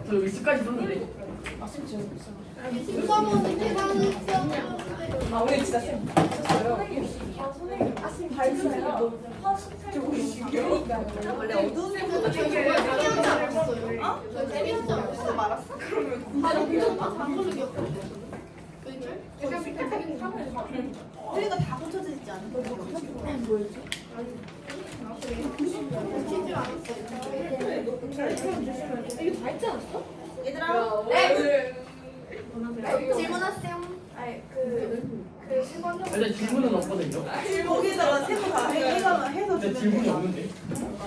저 여기 10까지 썼는데. 아 우리 진짜 쌤 원래 어두운 색보다 쌤이었지 않았어? 말았어? 그러니까 다 붙여져 있지 않은 거지? 이거 다 했지 않았어? 얘들아 질문하세요. 아니 그 실관적 근데 질문은 없거든요. 거기다가 세고 다 해서 근데 주면 질문이 돼. 없는데.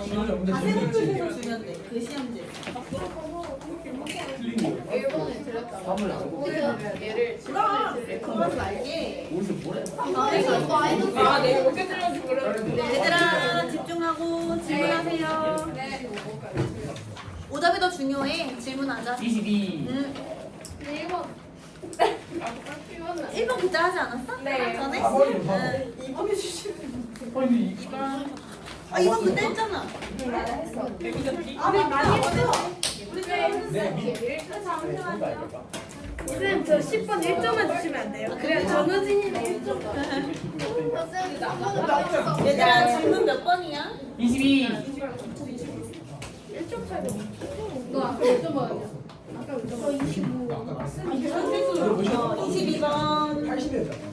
질문이 없는데 다 질문이 세고 있지. 해서 주면 돼. 그 시험지. 틀린 거. 일본에 들렸다. 3을 안 보고. 얘를 그러지 말게. 어디서 뭐래? 아 내가 몇개 틀려서 그랬는데. 얘들아 집중하고 질문하세요. 네. 오답이 더 중요해. 질문하자. 22. 네 1번. 1번 그때 하지 않았어? 네. 전에? 4번이요, 4번. 응. 2번 해주시면. 아니 이거. 아 이번 그때 했잖아. 아 맞다. 우리 때 했는데. 쌤, 저 10번 1점만 주시면 안 돼요? 그래야 전우진이는 1점. 얘들아 질문 몇 번이야? 22. 1점 차이 너 아까 1점 받았냐? 아까 1점 25. 22번. 80이었잖아.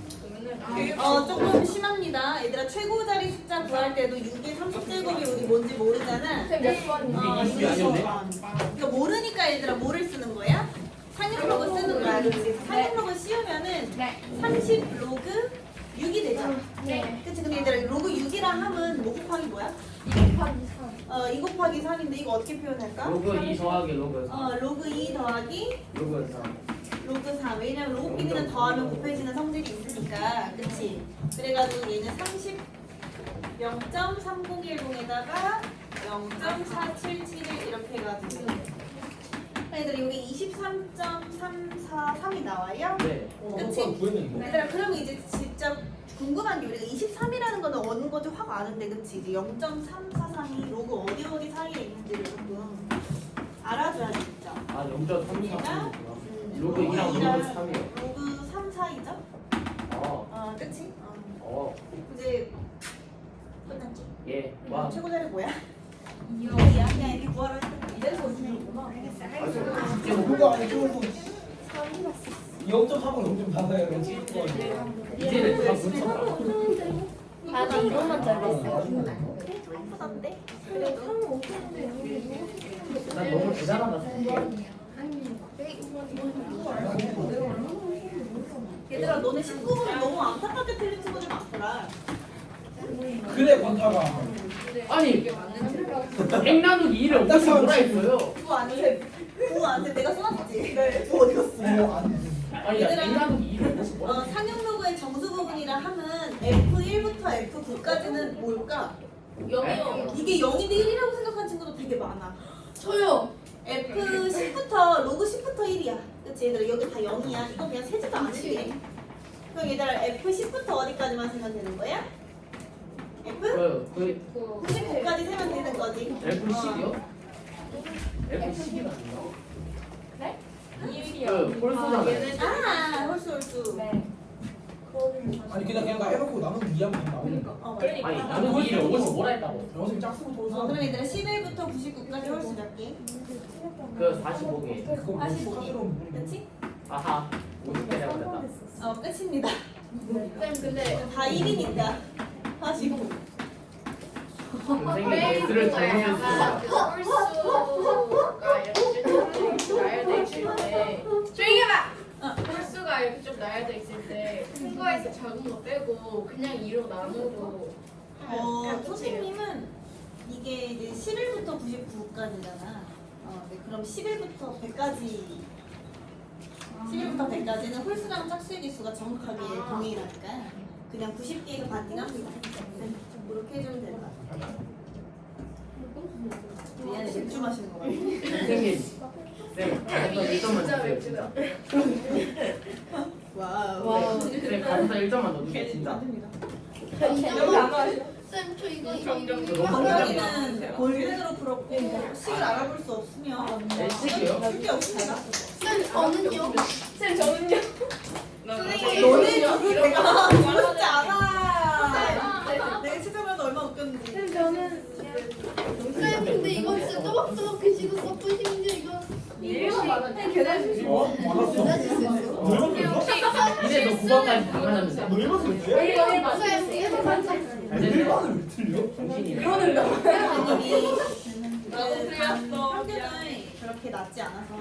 조금 심합니다. 얘들아 최고 자리 숫자 구할 때도 6의 30제곱이 우리 뭔지 모르잖아. 몇 번이야? 이게 20이 아니었네? 이거 모르니까 얘들아 뭐를 쓰는 거야? 상용로그 쓰는 거야. 그치? 상용로그 씌우면은 30 로그 6이 되죠? 네. 그치? 근데 얘들아 로그 6이랑 함은 뭐 곱하기 뭐야? 2 곱하기 3인데 이거 어떻게 표현할까? 로그 2 더하기 로그 3. 로그 2 더하기 로그 3. 로그 3. 왜냐면 로그 비비는 더하면 곱해지는 성질이 있으니까. 그치? 그래가지고 얘는 30 0.3010에다가 0.4771 이렇게 해가지고 얘들아 여기 23.343이 나와요? 네. 그치? 구했는데. 얘들아 그러면 이제 진짜 궁금한 게 우리가 23이라는 거는 어느 건지 확 아는데 그치? 이제 0.343이 로그 어디 사이에 있는지를 조금 알아줘야 되겠죠? 아 0.343이구나. 로그 2랑 로그 3이요. 로그 3 사이죠? 그치? 이제 끝났지? 예. 와. 최고 자리 뭐야? 2야? 그냥 이렇게 구하러 했던 거 이래서 오시는구나. 그거 아니 그거 0.3은 0.4예요. 이제는 다 붙였다. 나도 이것만 잘했어요. 예쁘던데? 난 너무 대단하다. 얘들아 너네 19분은 너무 안타깝게 틀린 친구들 많더라. 그래 권타가. 아니 100 나누기 2를 어디서 뭐라 했어요? 부안돼 내가 써놨지? 네. 부 어디 갔어? 아니 야 100 나누기 2를 어디서 뭐라 했어? 상용 로그의 정수 부분이라 함은 F1부터 F9까지는 뭘까? 0이요. 이게 0인데 1이라고 생각하는 친구도 되게 많아. 저요. F10부터 로그 10부터 1이야. 그치 얘들아 여기 다 0이야. 이거 그냥 세지도 않을게. 그럼 얘들아 F10부터 어디까지만 세면 되는 거야? F? 그 99까지 세면 되는 거지. F10이요? F10이 아닌가? 네? 그 홀수잖아요. 홀수. 네. 아니 그냥 해놓고 나는 이해하면 나오니까. 그러니까. 아니 나누기 2를 어디서 뭐라 했다고? 영어쌤 짝쓰고 돌아서. 그럼 얘들아 11부터 99까지 홀수 몇 개? 그 45개. 그거 뭐 45개. 카드로 그치? 아하. 50개 해버렸다. 끝입니다. 쌤 근데 다 1이니까 45. 선생님 개수를 잘못했습니다. 홀수가 이렇게 좀 나열돼 있을 때 조용히 해봐! 홀수가 이렇게 좀 나열돼 있을 때 큰 거에서 작은 거 빼고 그냥 2로 나누고 선생님은 이게 이제 11부터 99까지잖아. 네, 그럼 11부터 100까지 11부터 100까지는 홀수랑 짝수의 개수가 정확하게 동일하니까 그냥 90개에서 반띵합니다. 그렇게 해주면 된다. 미안해 맥주 마시는 거 같아. 선생님. 쌤, 가슴 1점만 주세요. 와우. 쌤, 가슴 1점만 넣어주세요, 진짜. 됩니다. 여기 안 와. 쌤, 저 이거 정경이는 골든으로 풀었고 식을 알아볼 수 없으면 식이요? 줄게 없습니다. 쌤, 저는요? 쌤 저는요? 너네 둘을 내가 부럽지 않아. 내가 시점에도 얼마나 웃겼는지. 쌤, 저는 쌤, 근데 이거 진짜 또박또박 글씨도 써도 힘들 이거. 쌤, 계단 실수. 맞았어. 계단 실수했어. 너 1번 이제 너 9번까지 다 맞았는데. 너 1번 틀렸어? 쌤, 이거 맞아. 잘 됐어. 1번을 왜 틀려? 정신이. 평균을 그렇게 낮지 않아서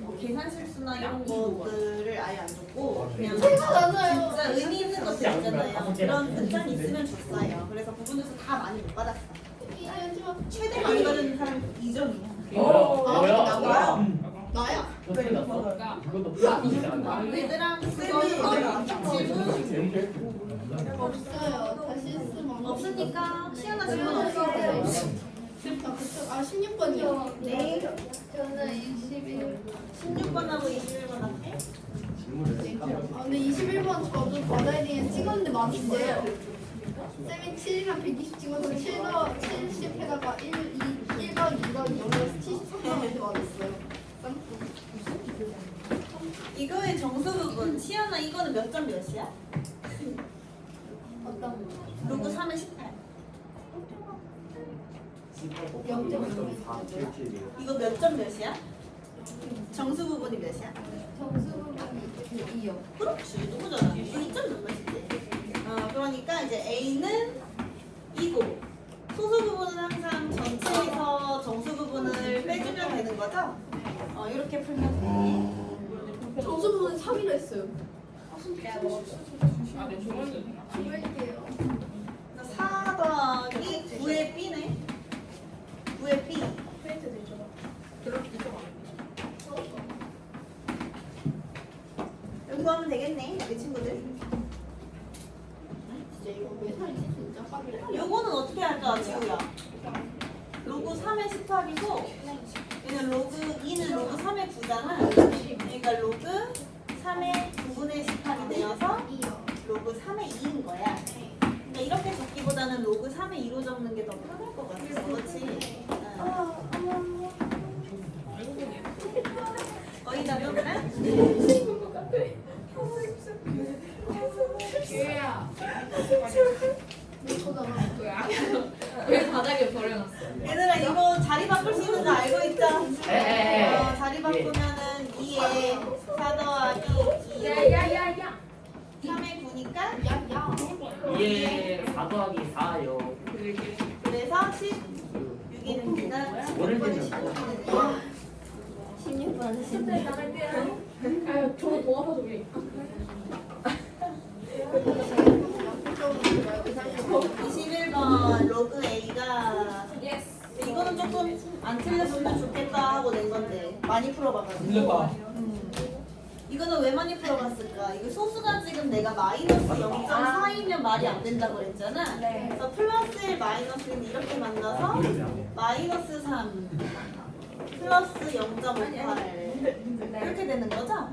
뭐 계산 실수나 이런 것들을 아예 안 줬고 그냥 제가 낮아요. 진짜 의미 있는 것들 있잖아요. 그런 문장이 있으면 줬어요. 그래서 부분에서 다 많이 못 받았어. 최대 많이 받은 사람 2점이야. 뭐야? 나야? 나야. 너 틀렸어? 그것도 풀어주지 않나? 얘들아 그거 없어요. 다시 쓰면 없으니까 시연아 질문 없어. 아, 16번이요. 네. 저는 21. 16번하고 21번 할게. 아, 근데 21번 저도 받아야 되는 찍었는데 맞는데요. 쌤이 7이랑 120 찍어서 7더 70 해다가 1, 1더 2더 2더 73번한테 맞았어요. 이거의 정수 부분 시연아 이거는 몇 점 몇이야? 어떤 거? 로그 3의 18. 0.5. 이거 몇 점 몇이야? 정수 부분이 몇이야? 점수 부분이 2요. 그렇지 누구잖아. 이거 2점 몇이지? 그러니까 이제 A는 2고 소수 부분은 항상 전체에서 정수 부분을 빼주면 되는 거죠? 이렇게 풀면 돼. 점수 부분은 3이라 했어요. 아, 네, 주문도 4 더하기 9의 B네. 9의 B. 페인트 되죠? 그렇게 좀 여기 구하면 되겠네. 우리 친구들. 진짜 이거 왜 살지 진짜 빡이래. 요거는 어떻게 할까, 지우야? 로그 3의 18이고, 얘는 로그 2는 로그 3의 9잖아. 그러니까 로그 3의 9분의 18이 되어서 2요. 로그 3의 2인 거야. 그러니까 이렇게 적기보다는 로그 3의 2로 적는 게 더 편할 것 같아. 그렇지? 거의 다 배웠나? 기회야. 이거잖아. 뭐야? 왜 바닥에 버려놨어? 얘들아 이거 자리 바꿀 수 있는 거 알고 있죠? 에에에. 자리 바꾸면은 2에 4 더하기 2 야야야야. 3의 9니까 야야. 2에 4 더하기 4요. 그래서 16이 됩니다. 뭐를 16번이 되냐고. 16번은 16번. 아유, 저거 도와서 저기. 21번 로그 A가 이거는 조금 안 틀렸으면 좋겠다 하고 낸 건데 많이 풀어봐가지고 틀렸다. 이거는 왜 많이 풀어봤을까? 이거 소수가 지금 내가 마이너스 0.4이면 말이 안 된다고 그랬잖아. 그래서 플러스 1, 마이너스 1 이렇게 만나서 마이너스 3 플러스 0.58 이렇게 되는 거죠?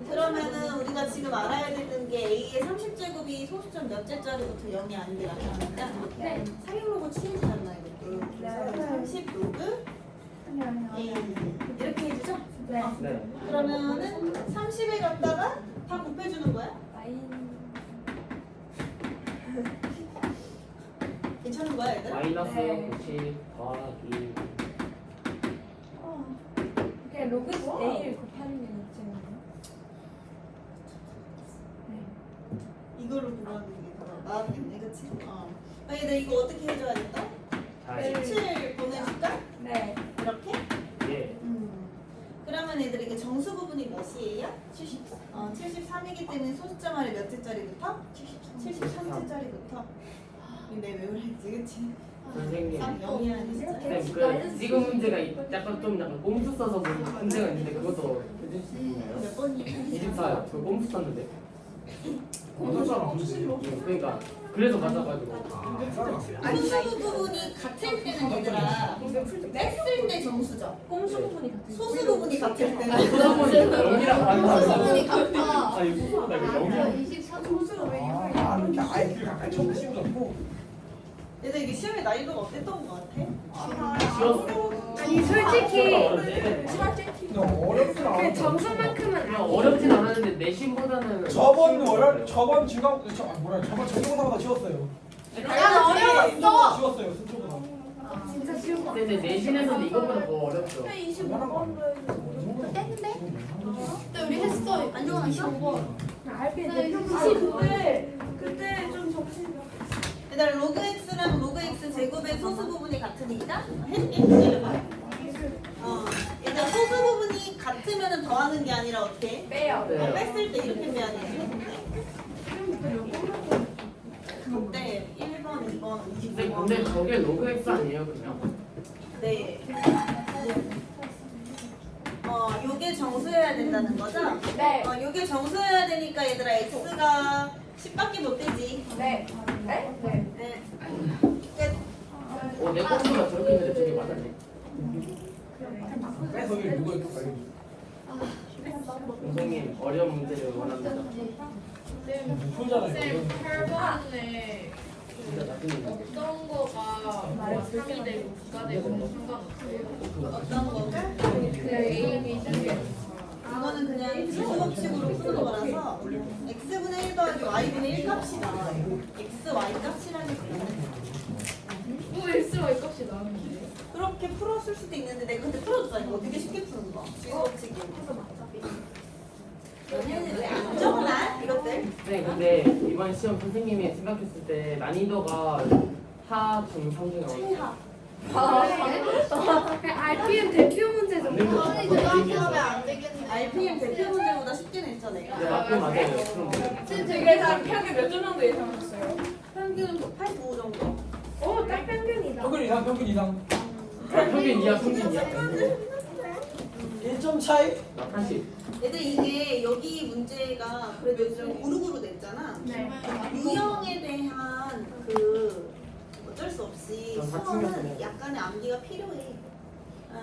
그러면은 우리가 지금 알아야 되는 게 A의 30제곱이 소수점 몇 제짜리부터 0이 아닌데 나타나니까 사용로그 취해지잖아 이것도. 그래서 30 로그 A 이렇게 해주죠? 네. 그러면은 30에 갖다가 다 곱해주는 거야? 괜찮은 거야 얘들아? 마이너스 90 더하기 그냥 로그 A를 곱하는 게 낫지 않나요? 이걸로 구하는 게 더 나았겠네 그치? 얘들 이거 어떻게 해줘야겠다? 잘. 17 보내줄까? 네. 이렇게? 예. 그러면 얘들 이게 정수 부분이 몇이에요? 73. 73이기 때문에 소수점 아래 몇 제짜리부터? 73제짜리부터. 내 외우랬지 그치? 선생님. 0이 아니지? 그 지금 문제가 약간 좀 약간 꼼수 써서 문제가 있는데 그것도 해줄 수 있나요? 몇 번이야? 24요. 저 꼼수 썼는데. 맞았잖아. 그러니까 그래서 맞아가지고. 소수 부분이 같을 때는 얘들아 뺐을 때 정수죠. 꼼수 부분이 같은 소수 부분이 같을 때는 영이랑 소수 부분이 반대. 같아. 아 이거 소수다 이거 영이랑. 24 꼼수가 왜 이렇게 아예 길 가까이 쳐고 씌워졌고. 근데 이게 시험의 난이도가 어땠던 것 같아? 쉬웠어. 아니 솔직히 너무 어렵진 그 않아. 점수만큼은 그냥 아니에요. 어렵진 않았는데 내신보다는 저번 중간 저번 전기고사보다 쉬웠어요. 난 어려웠어. 쉬웠어요 순초보다. 진짜 쉬운 거. 근데 내신에서는 이것보다 더 어렵죠. 근데 우리 했어. 안정환 25번. 그때 좀 정신. 얘들아 로그 x랑 로그 x 제곱의 소수 부분이 같으니까 해줄게. 기다려봐. 얘들아 소수 부분이 같으면 더하는 게 아니라 어떻게? 빼요. 네. 뺐을 때 이렇게 빼야 돼. 그때 1번, 2번, 근데 25번. 저게 로그 X 아니에요 그냥? 네. 요게 정수여야 된다는 거죠? 네. 요게 정수여야 되니까 얘들아 x가 10밖에 못 되지. 네. 네? 네. 네. 끝. 내 컴퓨터가 저렇게 있는데 저게 맞았네. 그래서 이게 누가 이렇게 빨리. 선생님 어려운 문제를 원합니다. 풀잖아요. 쌤 8번에 진짜 나쁜 문제. 어떤 거가 3이 되고 9가 되고 상관없어요. 어떤 거? 그 A, B 중에 이거는 그냥 지수법칙으로 푸는 거라서 x분의 1 더하기 y분의 1 값이 나와요. x, y 값이라는 거는 뭐 S, Y 값이 나오는데 그렇게 풀었을 수도 있는데 내가 근데 풀어줬잖아. 이거 되게 쉽게 푸는 거. 지수법칙이. 너네는 왜 안 적어놔? 이것들? 네, 근데 이번 시험 선생님이 생각했을 때 난이도가 하, 중, 상 중에 어디? 최하. RPM 대표 문제 정도. 아니 그다음 수업에 안 되겠네. RPM 대표 문제보다 쉽게 냈죠 내가. 네, 맞고 맞아요. 그럼 되게 잘 평균 몇 점 정도 예상했어요? 평균 85 정도? 오, 딱 평균이다. 평균 이상. 평균 이하, 평균 이하. 1점 차이? 나 80. 얘들 이게 여기 문제가 그래도 좀 고루고루 냈잖아. 네. 유형에 대한 그 어쩔 수 없이 전 다 수험은 챙겼어요. 약간의 암기가 필요해.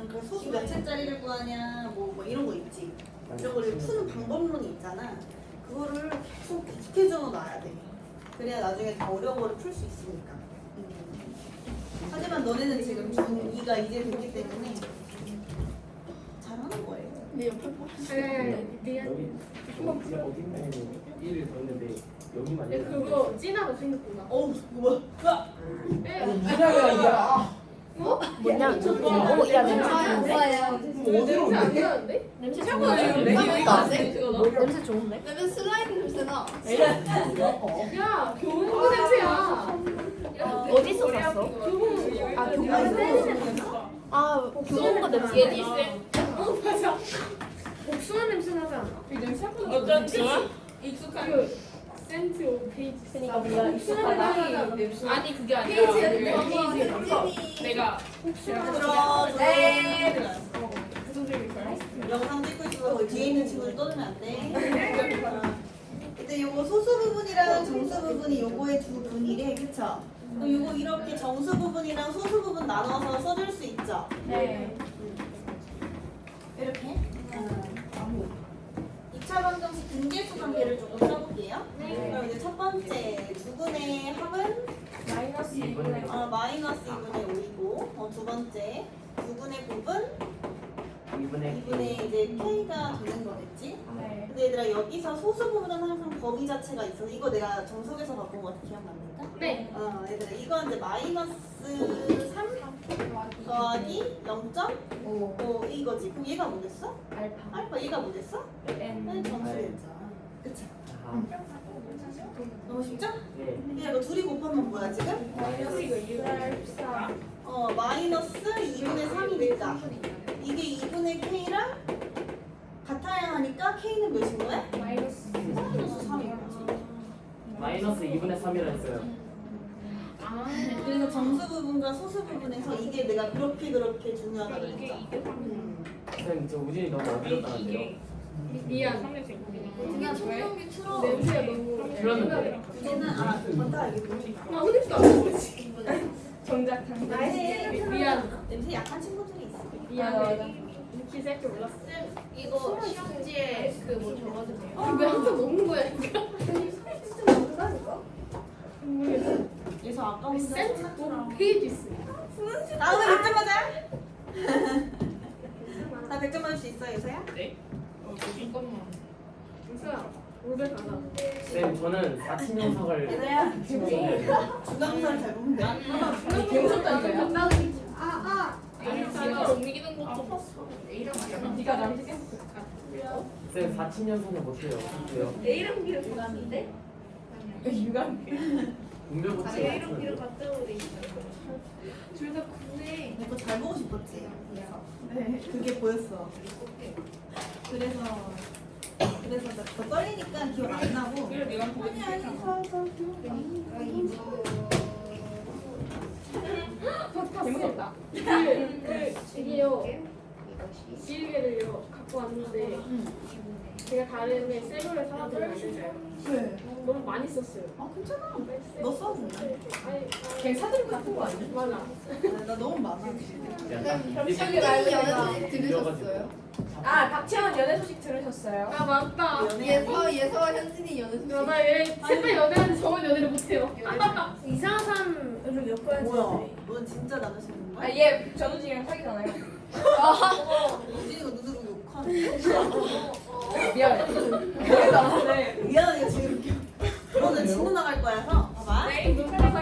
그 소수 몇 채짜리를 구하냐 뭐 이런 거 있지. 이런 거를 푸는 방법론이 있잖아. 그거를 계속해서 놔야 돼. 그래야 나중에 더 어려운 거를 풀 수 있으니까. 하지만 너네는 지금 중2가 이제 됐기 때문에 잘하는 거예요. 네 옆에 네. 미안. 여기 어디 있나요? 1을 뒀는데 여기만 있나? 그거 진하고 생겼구나. 어우 뭐야? 뭐냐 이게. 뭐냐? 야, 냄새 좋아요. 어디로 안 오게? 나는데? 냄새 냄새 좋은데? 내가 슬라이드 냄새나. 야 교훈구 냄새야. 어디서 샀어? 아, 교훈. 아, 교훈거 냄새. 예지 쌤. 맞아. 복숭아 냄새 나지 않아? 이 냄새 어쩐지 익숙한 센트 5페이지. 그러니까 뭐야, 익숙하다. 아니 그게 아니라 페이지. 페이지 내가 네. 선생님이 영상 찍고 있어서 거기 뒤에 있는 친구를 떠들면 안 돼. 근데 요거 소수 부분이랑 정수 부분이 요거의 두 분이래, 그쵸? 그럼 요거 이렇게 정수 부분이랑 소수 부분 나눠서 써줄 수 있죠? 네. 이렇게. 2차 방정식 등계수 관계를 조금 써볼게요. 그럼 이제 첫 번째 두분의 합은 마이너스 2분의 마이너스 2분의 5이고, 두 번째 두분의 곱은 2분의 2분의 이제 k가 되는 거겠지? 네. 근데 얘들아 여기서 소수 부분은 항상 범위 자체가 있어서 이거 내가 정석에서 바꾼 거 기억납니까? 네. 얘들아 이거 이제 마이너스 3 더하기 0.5 이거지. 그럼 얘가 뭐겠어? 알파. 알파 얘가 뭐겠어? N. 정수였잖아. 그치? 아, 너무 쉽죠? 네. 얘 이거 둘이 곱하면 뭐야 지금? 마이너스 24. 마이너스 2분의 3이 됐다. 이게 2분의 k랑 같아야 하니까 k는 몇인 거야? 마이너스. 마이너스 3인 거지. 마이너스 2분의 3이라 했어요. 그래서 정수 부분과 소수 부분에서 이게 내가 그렇게 중요하다고 이게 했죠. 선생님 저 우진이 너무 어지럽다는데요. 미안. 그냥 청력이 틀어. 냄새가 너무 그러는데 이제는 맞다 이게 뭐지? 냄새 안 나지. 정작 미안. 냄새 약한 친구들이 있어. 미안해. 기사할 줄 몰랐어. 쌤 이거 시험지에 그 뭐 적어주세요. 왜 항상 먹는 거야 이거? 그래서 아까 문제 생각처럼. 페이지 있어. 다음에 100점 맞아. 나 100점 맞을 수 있어, 요새야? 네? 잠깐만. 은수야, 500 가자. 쌤 저는 4친 녀석을 요새야? 팀이 중간고사를 잘 보면 돼. 아니 개 무섭다니까요? 제가 옮기는 것도 봤어. 네가 남기게 쌤 4친 녀석을 못해요. 왜요? A랑 B를 골랐는데? 유관 분별고치 A랑 B를 같다고 돼 있어. 둘다 9네. 이거 잘 보고 싶었지? 네. 그게 보였어. 그래서 나 떨리니까 기억 안 나고. 아니 재밌었다. 이게요. 지우개를요 갖고 왔는데 제가 다른 애 새로를 사왔더니 왜? 너무 많이 썼어요. 아 괜찮아. 너 써준대. 걔 사진 같은 거 아니야? 맞아. 나 너무 많아. 현진이 연애 소식 들으셨어요? 아 박채원 연애 소식 들으셨어요? 아 맞다. 예서와 현진이 연애 소식. 나얘 진짜 연애하는데 저건 연애를 못해요. 이상한 사람으로 엮어야지. 뭐야? 너 진짜 남자친구인 거야? 아얘 전우진이랑 사귀잖아요. 유진이가 누구를 욕하는데? 미안해. 머리도 안 쓰네. 미안해 지금. 너는 친구 나갈 거야서 봐봐. 네. 세상에 난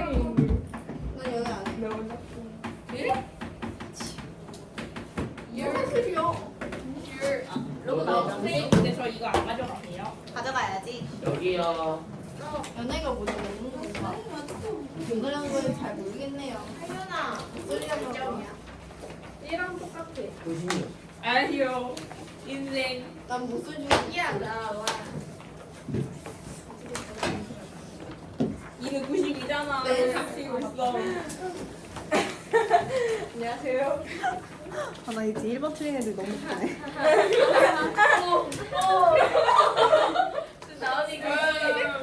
연애 안 해. 연애 소식이요. 로고 나오자. 근데 저 이거 안 가져갈게요. 가져가야지. 여기요. 연애가 뭐지 모르는 건가? 연애라는 걸 잘 모르겠네요. 하연아. 목소리가 점이야. 얘랑 똑같아. 96. 아니요. 인생. 난 목소리 중 야 나와. 이는 92잖아. 네. 잡히고 있어. 안녕하세요. 나 이제 1번 틀린 애들 너무 웃기네.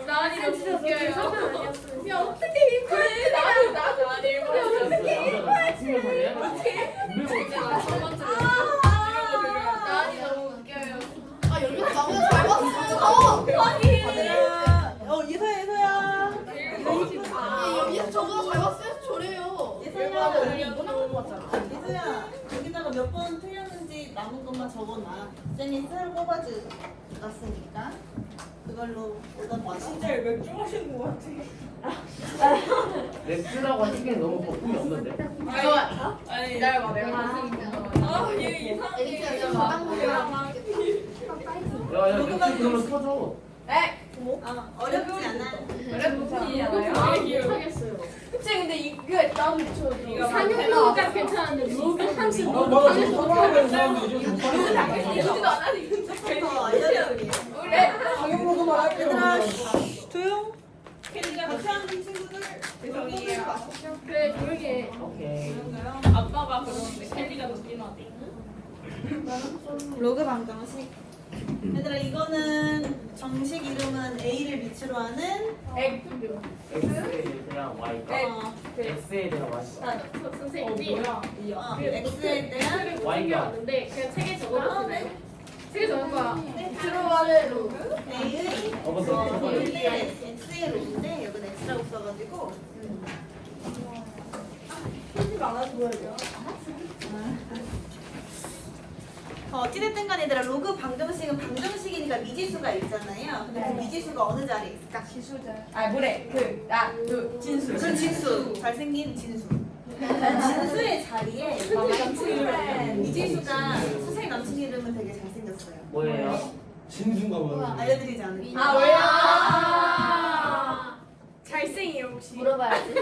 나은이가 진짜 웃겨요. 야 어떻게 이거를 나은이 일본에서 나은이 너무 웃겨요. 아 연락 나보다 잘 봤어. 예서야. 여기 저보다 잘 봤어요. 저래요. 예서야. 예서야. 예서야. 여기다가 몇 번 틀렸는지 남은 것만 적어놔. 쌤이 새로 뽑아주었으니까 그걸로 오답 받아. 진짜 맥주 마시는 거 같아. 랩스라고 하기엔 너무 거품이 없는데? 아니 기다려봐 내가 얘 이상해. 애기가 좀 빵 야야 역시 그러면 터져. 어렵지 않아. 못하겠어요. 그치 근데 이거 나도 저 상용까지 괜찮은데 로그 30 아 맞아 저 사과하는 사람들 이제 못하는 이러지도 않아도 더 알려줄게. 당연으로도 말할게요. 얘들아 조용. 캐리가 같이 하는 친구들. 죄송해요. 그래 조용히 해. 오케이. 아빠가 그러는데 캘리가 더 진하대. 로그 방정식. 얘들아 이거는 정식 이름은 A를 밑으로 하는 액. X에 대한 Y가 X에 대한 Y가 선생님이 X에 대한 Y가 왔는데 그냥 책에 적어놨어요. 책에 적은 거야. 들어가는 로그. A의 저번에 X의 로인데 여기는 X라고 써가지고 편집 안 하지 뭐예요? 어찌됐든 간에 얘들아 로그 방정식은 방정식이니까 미지수가 있잖아요. 근데 그 미지수가 어느 자리에 있을까? 지수자. 아 뭐래? 그 진수. 그 진수. 잘생긴 진수. 진수의 자리에 미지수가 선생님 남친 이름은 되게 잘생겼어요. 뭐예요? 진수인가 봐요. 알려드리지 않을게요. 아 왜요? 잘생이에요 혹시? 물어봐야지.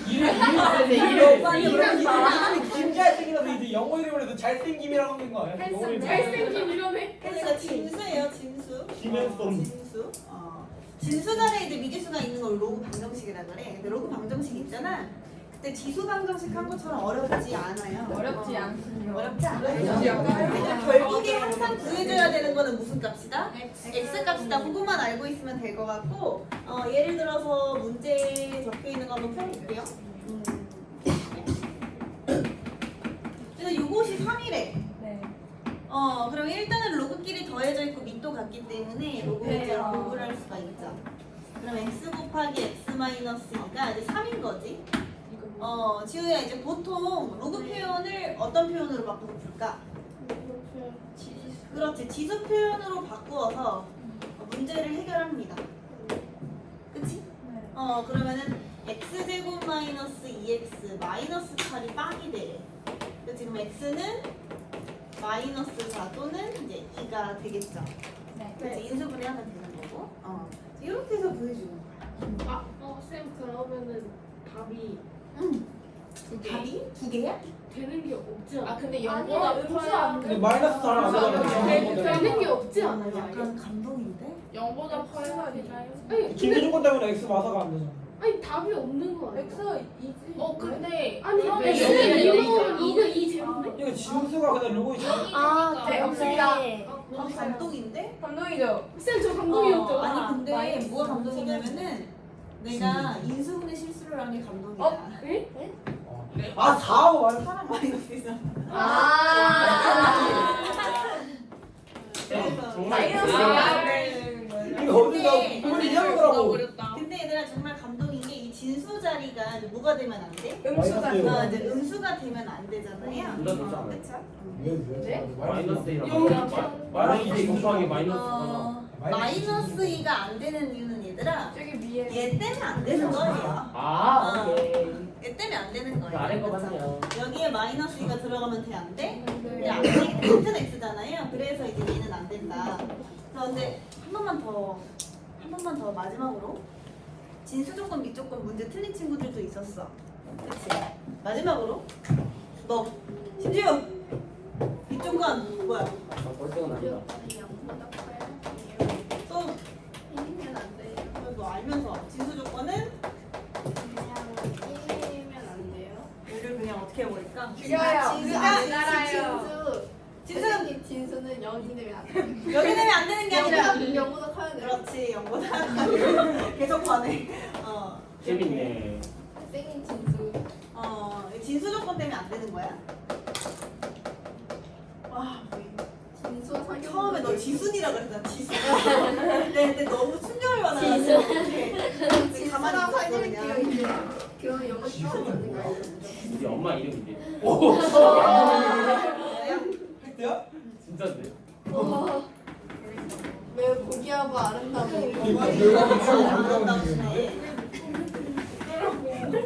이름 빨리 그러면 김잘생이라서 이제 영어 이름을 해서 잘생김이라고 하는 거 아니야? 영어 이름. 잘생긴 이러네. 그러니까 진수예요, 진수. 김앤송. 진수. 진수 자리에 이제 미지수가 있는 걸 로그 방정식이라 그래. 근데 로그 방정식 있잖아. 그때 지수 방정식 한 것처럼 어렵지 않아요. 어렵지 않군요. 어렵지 않아요. 근데 결국에 항상 구해줘야 되는 거는 무슨 값이다? X 값이다. 그것만 알고 있으면 될 것 같고 예를 들어서 문제에 적혀 있는 거 한번 펴볼게요. 그래서 이것이 3이래. 네. 그럼 일단은 로그끼리 더해져 있고 밑도 같기 때문에 로그에 대한 공부를 할 수가 있죠. 그럼 x 곱하기 x 마이너스 2가 이제 3인 거지. 지우야 이제 보통 로그 표현을 어떤 표현으로 바꾸고 풀까? 그렇지. 지수 표현으로 바꾸어서 문제를 해결합니다. 그치? 그러면은 x제곱 마이너스 2x 마이너스 8이 빵이 돼. 그래서 지금 x는 마이너스 4 또는 이제 2가 되겠죠. 그치? 인수분해 하면 되는 거고. 이렇게 해서 구해주는 거야. 쌤 그러면은 답이 답이 2개야? 되는 게 없지 않아? 근데 아니야, 영보다 음수 안 근데 마이너스 4랑 안 되잖아. 되는 게 없지 않아요? 약간 감동인데? 0보다 커야 되나요? 진수 조건 때문에 x 마사가 안 되잖아. 아니 답이 없는 거 아니야? X가 2지. 근데 아니 그러면 왜 영이야, 영이니까. 2는 2 제곱인데? 이거 진수가 그냥 로고이 네, 없습니다. 너무 감동인데? 감동이죠. 쌤저 감동이었죠? 아니 근데 뭐가 감동이냐면은 내가 인수분해 실수를 한 게 감동이야. 에? 아 4하고 마이너스 사람 마이너스잖아. 정말 이거 어디다 우리 이해하더라고. 근데 얘들아 정말 감동인 게 이 진수 자리가 이제 뭐가 되면 안 돼? 음수가 마이너스 이제 음수가 되면 안 되잖아요. 둘다 되지 않아요? 그쵸? 마이너스 1이랑 영이랑 마이너스 2 곱하기 마이너스 4가 마이너스 2가 안 되는 이유는 얘들아 저기 위에. 얘 때문에 안 되는 거예요. 오케이 얘 때문에 안 되는 그 거예요. 아래 거 그쵸? 맞네요. 여기에 마이너스 2가 들어가면 돼 안 돼? 근데 안 되기 때문에 같은 x잖아요. 그래서 이제 얘는 안 된다. 그런데 한 번만 더 마지막으로 진수 조건 비 조건 문제 틀린 친구들도 있었어. 그치? 마지막으로 너 신지우 비 조건 뭐야? 꼴등은 아니다. 또 이기면 안 돼요. 너 알면서 진수 조건은 그냥 이기면 안 돼요? 얘를 그냥 어떻게 해버릴까? 죽여요. 진수 진수. 선생님 진수는 0이 되면 안 돼. 여기 되면 안 되는 게 아니라 0보다 커야 돼. 그렇지 0보다 계속 반해. 재밌네. 선생님 진수. 진수 조건 때문에 안 되는 거야? 와 진수와 사귀. 처음에 너 지순이라 그랬잖아 지순. 근데 너무 충격을 받아가지고 가만히 진수랑 있었어 사귈게요 그냥. 이제. 그럼 영어 시험하는 거예요. 우리 엄마 이름인데. 팩트야? 진짜인데. 왜 보기하고 아름다운 그러니까 이름. 내가 아름다우시네.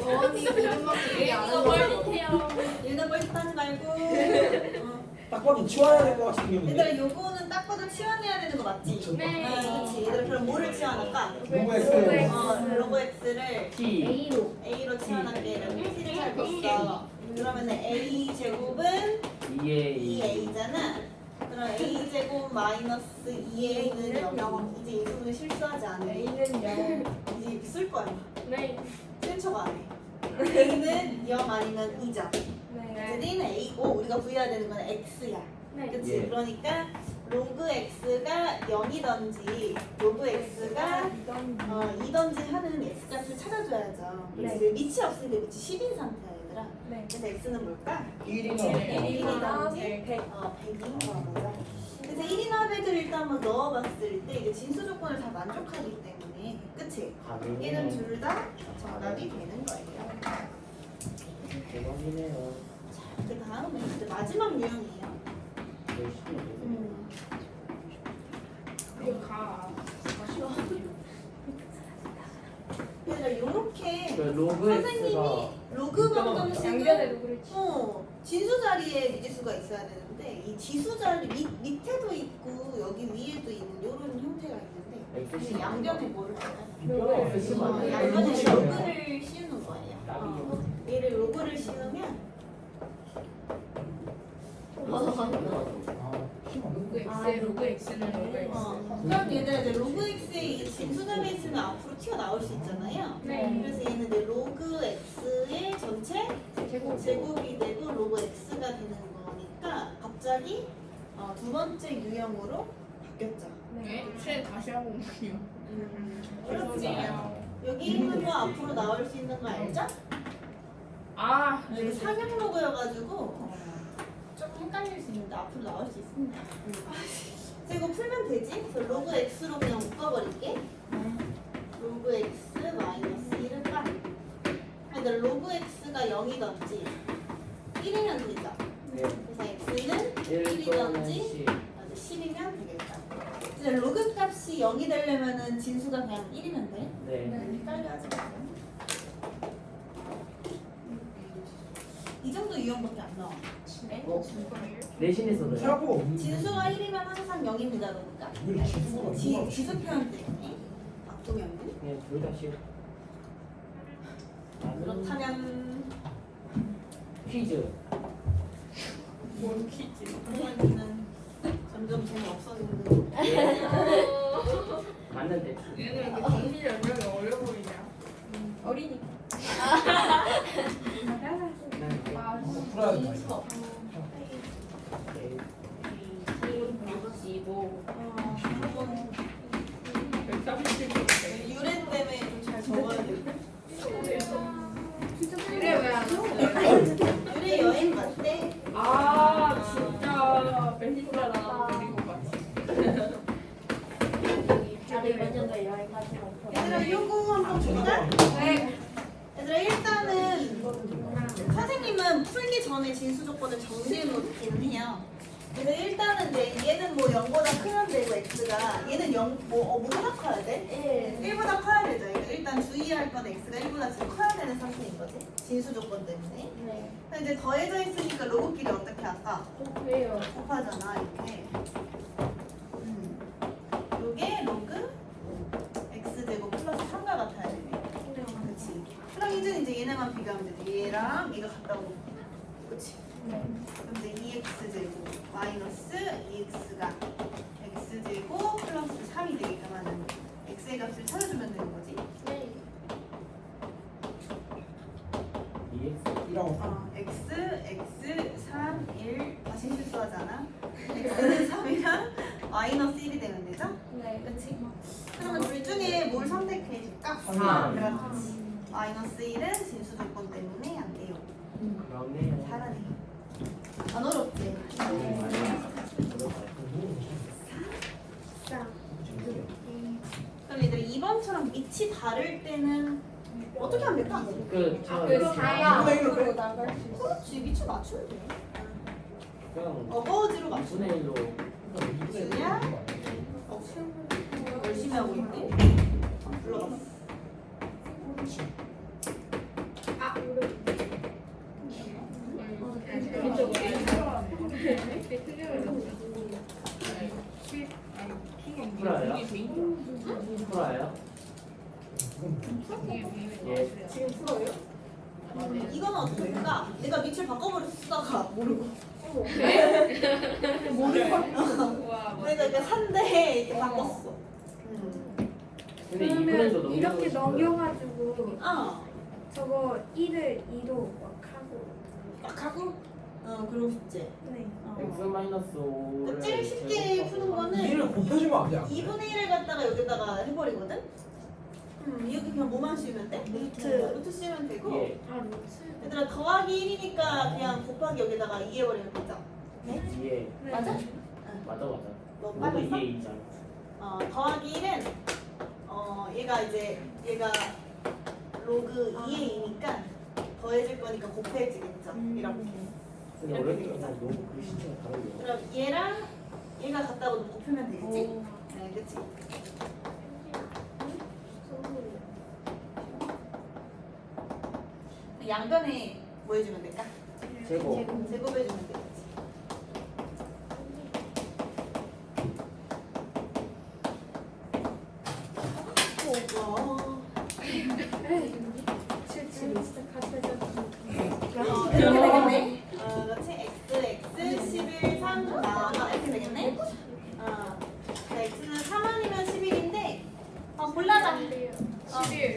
어머니 이름만 보기 아름다워. 일단 뻘짓하지 말고. 딱 봐도 치워야 될 것 같은 생겼는데. 얘들아 요거는 딱 봐도 치환해야 되는 거 맞지? 네. 그렇지. 얘들아 그럼 뭐를 치환할까? 로고 x 로고 x를 T. a로 치환할게. 이렇게 t를 잘 봤어. 그러면은 a 제곱은 2A. 2a잖아. 그럼 a 제곱 마이너스 2a는 0. 이제 인수분해 실수하지 않네. A는 0. 이제 이렇게 쓸 거야. 네. 쓸 척 안 해. a는 0 아니면 2자. 네. D는 a고 우리가 구해야 되는 건 x야. 네. 그치? 예. 그러니까 로그 x가 0이던지 로그 x가 2던지 하는 x값을 찾아줘야죠. 네. 지금 밑이 없으니까 밑이 10인 상태야 얘들아. 네. 그래서 x는 뭘까? 1이나 1이던지 100인 거야. 그래서 1이나 100을 일단 한번 넣어봤을 때 이제 진수 조건을 다 만족하기 때문에 그치? 얘는 둘 다 정답이 되는 거예요. 대박이네요. 그 다음은 이제 마지막 유형이에요. 이거 가. 얘들아 요렇게 그 로그 선생님이 X가 로그 양변에 방정식을 로그를 치. 진수 자리에 미지수가 있어야 되는데 이 지수 자리 밑에도 있고 여기 위에도 있는 이런 형태가 있는데 X 이 양변에 뭐를 할까요? 뼈가 X 맞네. 양변에 로그를 씌우는 거예요. 얘를 로그를 씌우면 로그 X는 로그 X. 그럼 얘들아 이제 로그 x에 이 진수 자리에 있으면 앞으로 튀어나올 수 있잖아요. 네. 그래서 얘는 이제 로그 x의 전체 제곱이 되고 로그 x가 되는 거니까 갑자기 두 번째 유형으로 바뀌었죠. 네. 쌤 다시 한번 볼게요. 그렇죠. 여기 있는 거 앞으로 나올 수 있는 거 알죠? 아, 여기 상형 로그여가지고 좀 헷갈릴 수 있는데 앞으로 나올 수 있습니다. 그래서 이거 풀면 되지? 그래서 로그 x로 그냥 묶어버릴게. 로그 x 마이너스 1 얘들아 로그 x가 0이던지 1이면 되죠. 네. 그래서 x는 1 또는 10. 10이면 되겠다. 이제 로그 값이 0이 되려면은 진수가 그냥 1이면 돼. 네. 헷갈려 하지 마. 이 정도 유형밖에 안 나와. 내신에서도요? 생각보다 없는데. 진수가 1이면 항상 0입니다. 그러니까 왜 진수가 뭐가 지수 표현 때문에 박동현은 그냥 둘 다 쉬워. 그렇다면 퀴즈. 뭔 퀴즈? 동현이는 점점 재미 없어지는 거. 예. 맞는데. 얘는 왜 이렇게 정신 연령이 어려 보이냐? 어리니까. 난 풀어야 돼. 네. 65. 유래 때문에 좀 잘 적어야 돼. 그래 왜안 왔어요? 유래 여행 갔대. 아 진짜 멘토가 나 데리고 갔지. 다들 먼저 더 여행 가지 않고. 얘들아 요거 한번 볼까? 네. 얘들아 일단은 선생님은 풀기 전에 진수 조건을 정리해 놓기는 해요. 그래서 일단은 이제 얘는 뭐 0보다 크면 되고 x가 얘는 0 뭐보다 커야 돼? 1보다 커야 되죠. 그러니까 일단 주의할 건 x가 1보다 지금 커야 되는 상태인 거지. 진수 조건 때문에. 네. 근데 이제 더해져 있으니까 로그끼리 어떻게 할까? 왜요? 곱하잖아 이렇게. 요게 로그 x 제곱 플러스 3과 같아야 되네. 그렇지. 그럼 이제 얘네만 비교하면 되지. 얘랑 얘가 같다고. 그렇지. 그럼 이제 2x 제곱 마이너스 2x가 x 제곱 플러스 3이 되게끔 하는 x의 값을 찾아주면 되는 거지. EX. 이라고. x 3 1 다시 실수하잖아. x는 3이랑 마이너스 1이 되면 되죠? 네. 그렇지? 그러면 둘 중에 뭘 선택해 줄까? 3. 그렇지. 마이너스 1은 진수 조건 때문에 안 돼요. 그러네요. 잘하네. 안 어렵지? 그럼 얘들 2번처럼 밑이 다를 때는 어떻게 하면 될까? 저 그 4야. 그리고 나갈 수 있어. 그렇지. 밑을 맞추면 돼. 그냥 어거지로 맞추면 2분의 1로 주야? 열심히 하고 있네. 불러봤어. 풀어요? 풀어요? 예. 지금 풀어요? 이거는 어떻게 될까? 내가 밑을 바꿔버렸다가 모르고. 내가 이렇게 산데 이렇게 바꿨어. 근데 2분의 1도 이렇게 넘겨가지고 어. 저거 1을 2로 막 하고. 막 하고? 그러고 싶지. 네. X 마이너스 5를 그 제일 쉽게 푸는 거는 1을 곱해주면 안 돼. 2분의 1을 갖다가 여기다가 해버리거든? 여기 그냥 뭐만 씌우면 돼? 루트 씌우면 되고. 예. 얘들아 더하기 1이니까 그냥 곱하기 여기다가 2 해버리면 되죠? 예. 맞아? 맞아. 너 모두 빨랐어? 2에 2잖아. 더하기 1은 얘가 로그 2의 2니까 더해질 거니까 곱해지겠죠? 이렇게. 근데 원래 그냥 너무 글씨체가 다르네요. 그럼 얘랑 얘가 같다고 곱하면 되겠지? 네, 그치? 양변에 뭐 해주면 될까? 제곱. 제곱해주면 되겠지. 이렇게 되겠네. 그렇지. x 11 3 나눠 이렇게 되겠네. x는 3 아니면 11인데 골라자. 11.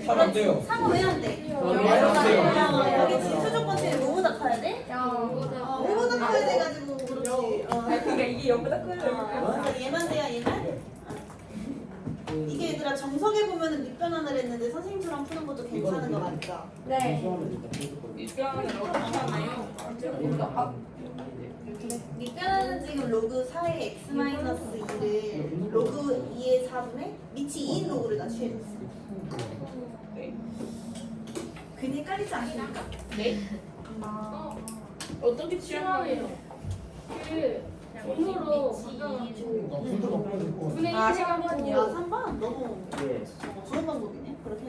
잘 안 돼요. 3은 왜 안 돼? 여기 진수 조건 때문에 뭐보다 커야 돼? 5보다 커야 돼가지고 그렇지. 그러니까 이게 0보다 커요. 그래서 얘만 돼야 얘만. 이게 얘들아 정석에 보면은 밑변환을 했는데 선생님처럼 푸는 것도 괜찮은 거 맞죠? 네. 입장은 어떻게 밑변환은 지금 로그 4의 x 마이너스 2를 로그 2의 4분의 밑이 2인 로그를 다 취해줬어. 괜히 헷갈리지 않습니까? 네? 어떻게 취하해요? 손으로 바꿔가지고 불도 못 꺼내고. 분의 아, 1 해가지고 3번 너무 예. 좋은 방법이네. 그렇게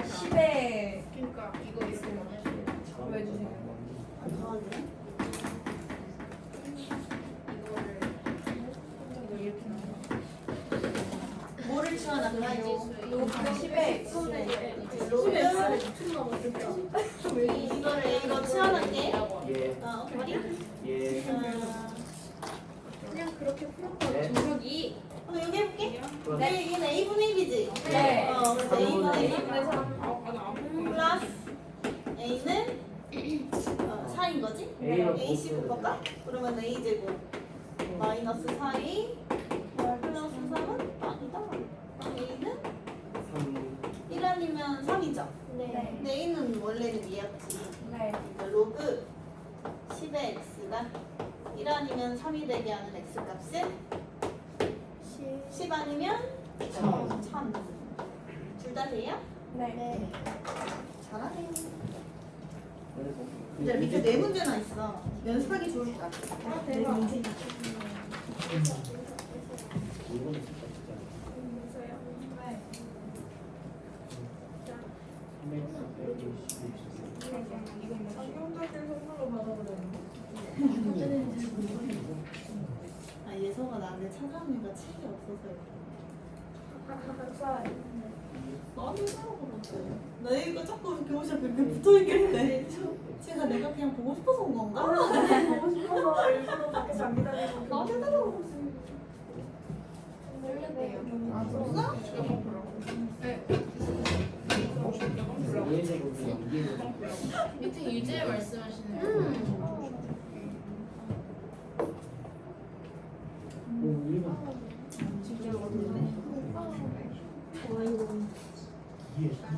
10에 그러니까 이거 있으면 보여주세요. 더하기네. 뭐를 치환할까요? 로그 10에 로그 이거를 A로 치환할게. 예. 머리? 예. 그냥 그렇게 풀었다. 네. 저기 여기 해볼게. 그럼 네, 얘는 A분의 1이지? 네. 그래서 A분의 1 1분의 3. 플러스 A는 4인 거지? A로 AC 곱할까? 그러면 A제곱 마이너스 4A 플러스 3은 아니다. A는 3. 1 아니면 3이죠? 네. 근데 A는 원래는 얘였지. 네. 그러니까 로그 10의 x가 1 아니면 3이 되게 하는 x 값은 10 아니면 1000. 둘 다 돼요? 네. 잘하네. 근데 밑에 네 문제나 있어. 연습하기 좋을 것 같아. 네 문제. 이거는 아 예서가 나한테 찾아오니까 책이 없어서 나 이거 자꾸 교무실 벽에 붙어있길래 제가 내가 그냥 보고 싶어서 온 건가? 보고 싶어서 일부러 밖에서 안 기다리고. 나한테 따라오고 있어요. 아 그런가? 밑에 유제 말씀하시는 거.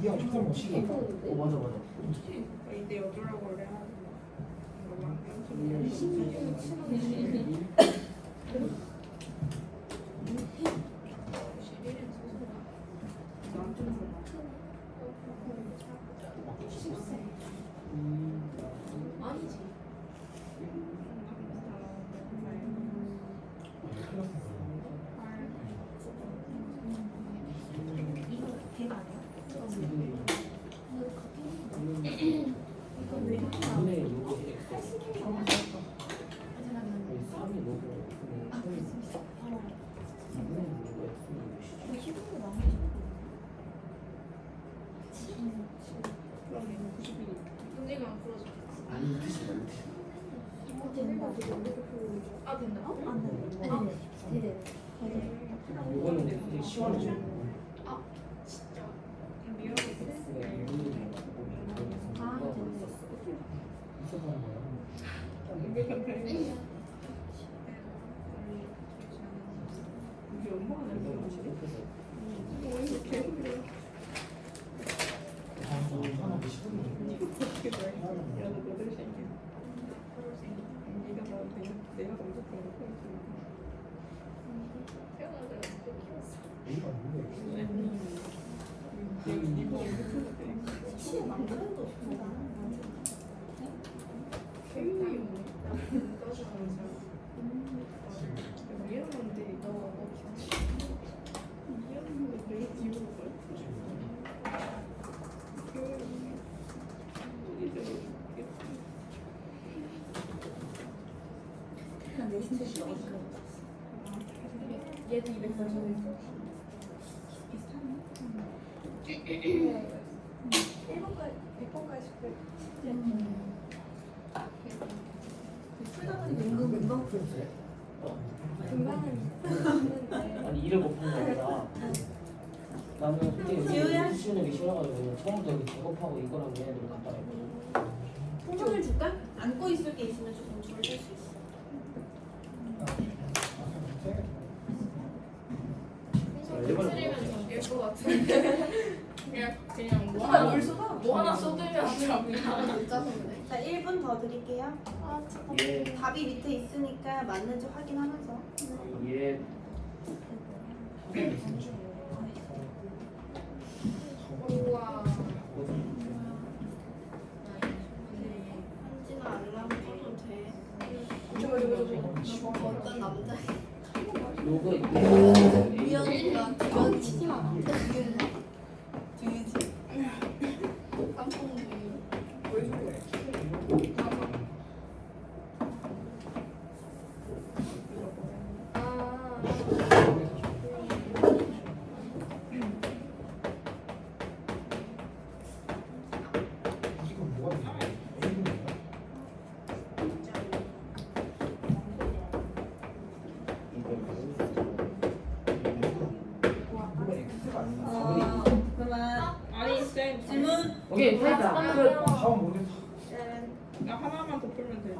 이형 조금 못 시계. 맞아 맞아. 이때 어쩌라고 그래. 아니지. 문제가 안 풀어져. 아 된다. 이거는 되게 시원하죠. 아 진짜. 얘도 240. 비슷하네. 1번까지 100번까지 풀다 보니까 금방 금방은 했는데 아니 일을 못한 게 아니라 나는 지우야? 그때 시원하게 싫어가지고 그냥 처음부터 이렇게 작업하고 이거랑 얘네들 갖다 놨거든. 풍선을 줄까? 안고 있을 게 있으면 조금 줄일 수 있어. 쓰리면 잠길 것 같은데. 그냥 뭐 하나 뭐 하나 쏟으면 그냥 짜서 그래. 자 1분 더 드릴게요. 예. 답이 밑에 있으니까 맞는지 확인하면서. 예. 우와. 오케이 됐다. 끝. 다음 모르겠다. 나 하나만 더 풀면 돼.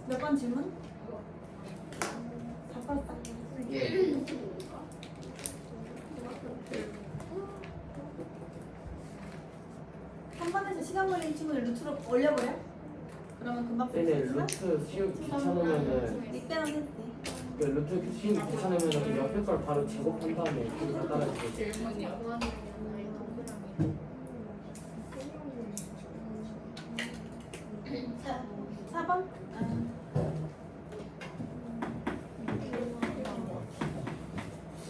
몇 번 질문? 다 풀었다. 예. 3번에서 시간 걸리는 친구들 루트로 올려버려? 그러면 금방 풀 수 근데 있어? 루트 시험 귀찮으면은 이때는 했대. 그 루트 시험 귀찮으면은 그 옆에 걸 바로 제곱한 다음에 그거 갖다 놔주고. 질문이야. 자, 4번.